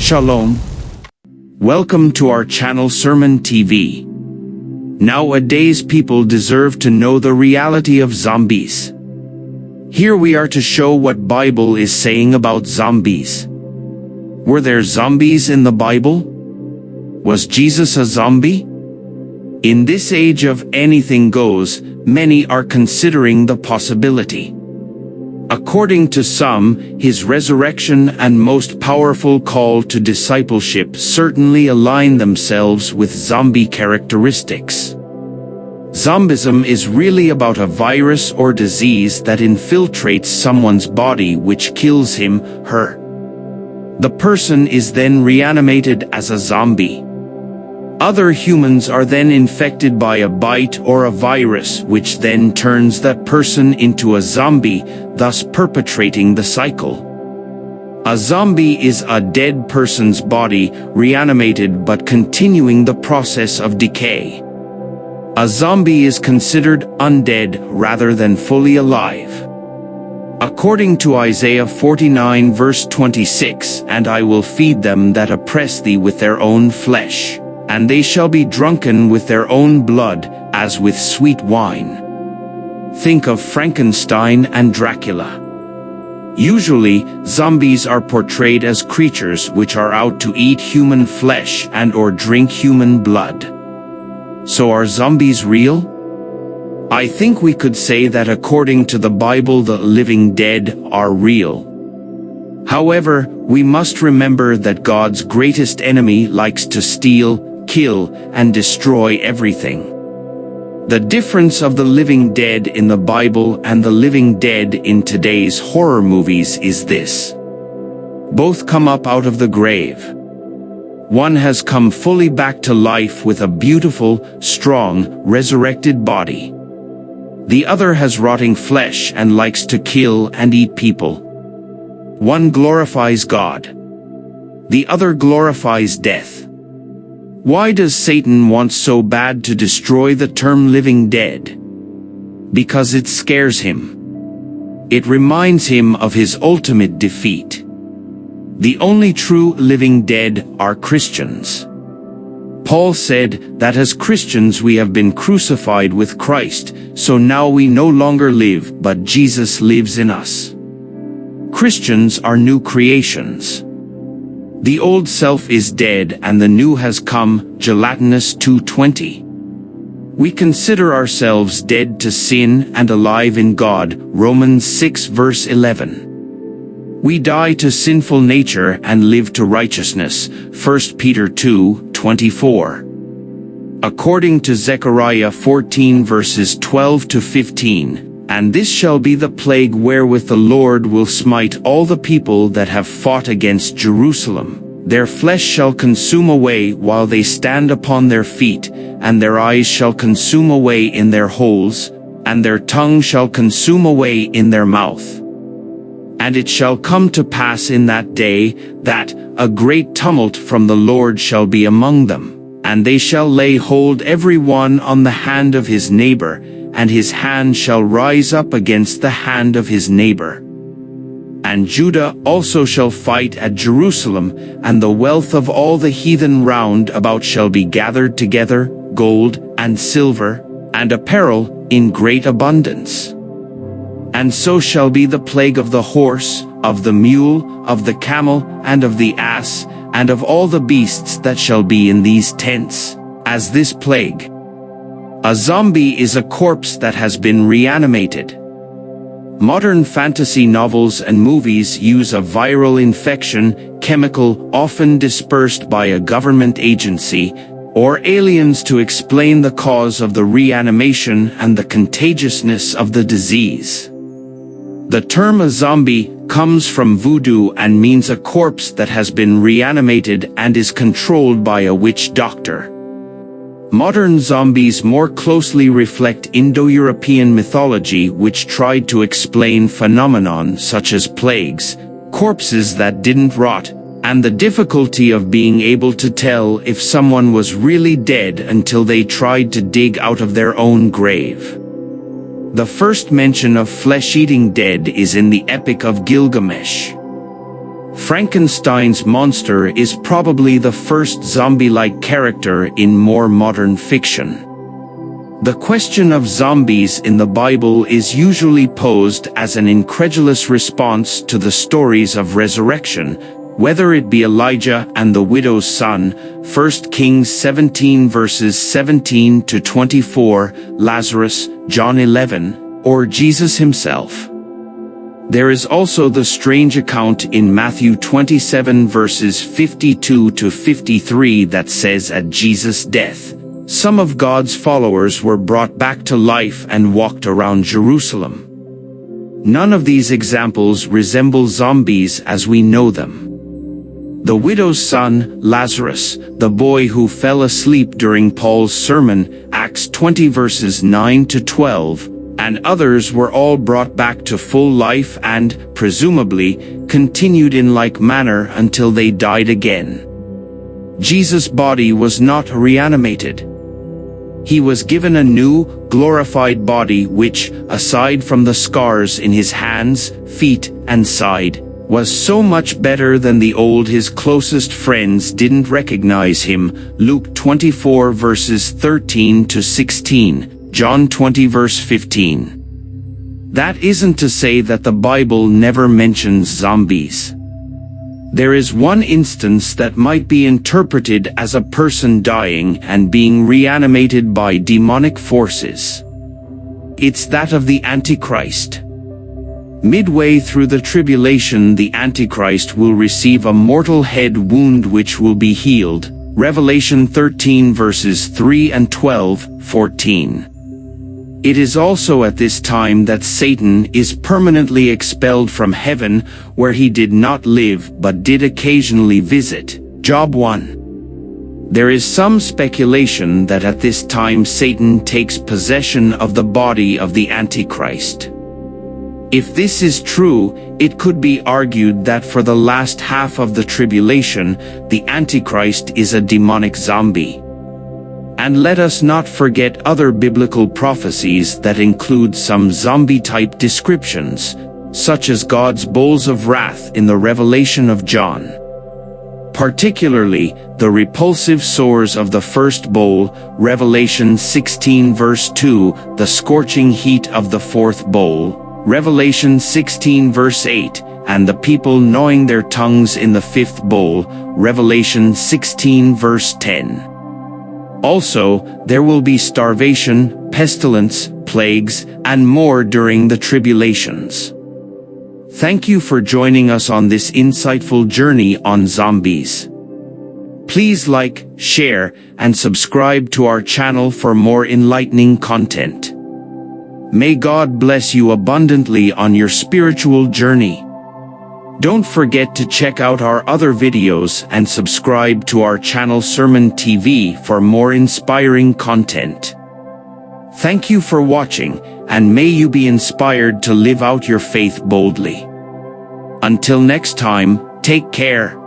Shalom. Welcome to our channel Sermon TV. Nowadays people deserve to know the reality of zombies. Here we are to show what Bible is saying about zombies. Were there zombies in the Bible? Was Jesus a zombie? In this age of anything goes, many are considering the possibility. According to some, his resurrection and most powerful call to discipleship certainly align themselves with zombie characteristics. Zombism is really about a virus or disease that infiltrates someone's body which kills him, her. The person is then reanimated as a zombie. Other humans are then infected by a bite or a virus which then turns that person into a zombie, thus perpetrating the cycle. A zombie is a dead person's body reanimated but continuing the process of decay. A zombie is considered undead rather than fully alive. According to Isaiah 49 verse 26, "And I will feed them that oppress thee with their own flesh, and they shall be drunken with their own blood, as with sweet wine." Think of Frankenstein and Dracula. Usually, zombies are portrayed as creatures which are out to eat human flesh and or drink human blood. So are zombies real? I think we could say that according to the Bible the living dead are real. However, we must remember that God's greatest enemy likes to steal, kill, and destroy everything. The difference of the living dead in the Bible and the living dead in today's horror movies is this. Both come up out of the grave. One has come fully back to life with a beautiful, strong, resurrected body. The other has rotting flesh and likes to kill and eat people. One glorifies God. The other glorifies death. Why does Satan want so bad to destroy the term living dead? Because it scares him. It reminds him of his ultimate defeat. The only true living dead are Christians. Paul said that as Christians we have been crucified with Christ, so now we no longer live, but Jesus lives in us. Christians are new creations. The old self is dead and the new has come, Galatians 2:20. We consider ourselves dead to sin and alive in God, Romans 6 verse 11. We die to sinful nature and live to righteousness, 1 Peter 2:24. According to Zechariah 14 verses 12 to 15, "And this shall be the plague wherewith the Lord will smite all the people that have fought against Jerusalem. Their flesh shall consume away while they stand upon their feet, and their eyes shall consume away in their holes, and their tongue shall consume away in their mouth. And it shall come to pass in that day, that a great tumult from the Lord shall be among them, and they shall lay hold every one on the hand of his neighbor, and his hand shall rise up against the hand of his neighbor. And Judah also shall fight at Jerusalem, and the wealth of all the heathen round about shall be gathered together, gold, and silver, and apparel, in great abundance. And so shall be the plague of the horse, of the mule, of the camel, and of the ass, and of all the beasts that shall be in these tents, as this plague." A zombie is a corpse that has been reanimated. Modern fantasy novels and movies use a viral infection, chemical, often dispersed by a government agency, or aliens to explain the cause of the reanimation and the contagiousness of the disease. The term a zombie comes from voodoo and means a corpse that has been reanimated and is controlled by a witch doctor. Modern zombies more closely reflect Indo-European mythology, which tried to explain phenomenon such as plagues, corpses that didn't rot, and the difficulty of being able to tell if someone was really dead until they tried to dig out of their own grave. The first mention of flesh-eating dead is in the Epic of Gilgamesh. Frankenstein's monster is probably the first zombie-like character in more modern fiction. The question of zombies in the Bible is usually posed as an incredulous response to the stories of resurrection, whether it be Elijah and the widow's son, 1 Kings 17 verses 17 to 24, Lazarus, John 11, or Jesus himself. There is also the strange account in Matthew 27 verses 52 to 53 that says at Jesus' death, some of God's followers were brought back to life and walked around Jerusalem. None of these examples resemble zombies as we know them. The widow's son, Lazarus, the boy who fell asleep during Paul's sermon, Acts 20 verses 9 to 12, and others were all brought back to full life and, presumably, continued in like manner until they died again. Jesus' body was not reanimated. He was given a new, glorified body which, aside from the scars in his hands, feet, and side, was so much better than the old. His closest friends didn't recognize him, Luke 24 verses 13 to 16. John 20 verse 15. That isn't to say that the Bible never mentions zombies. There is one instance that might be interpreted as a person dying and being reanimated by demonic forces. It's that of the Antichrist. Midway through the tribulation, the Antichrist will receive a mortal head wound which will be healed. Revelation 13 verses 3 and 12, 14. It is also at this time that Satan is permanently expelled from heaven, where he did not live but did occasionally visit. Job 1. There is some speculation that at this time Satan takes possession of the body of the Antichrist. If this is true, it could be argued that for the last half of the tribulation, the Antichrist is a demonic zombie. And let us not forget other biblical prophecies that include some zombie-type descriptions, such as God's bowls of wrath in the Revelation of John. Particularly, the repulsive sores of the first bowl, Revelation 16 verse 2, the scorching heat of the fourth bowl, Revelation 16 verse 8, and the people gnawing their tongues in the fifth bowl, Revelation 16 verse 10. Also, there will be starvation, pestilence, plagues, and more during the tribulations. Thank you for joining us on this insightful journey on zombies. Please like, share, and subscribe to our channel for more enlightening content. May God bless you abundantly on your spiritual journey. Don't forget to check out our other videos and subscribe to our channel Sermon TV for more inspiring content. Thank you for watching, and may you be inspired to live out your faith boldly. Until next time, take care.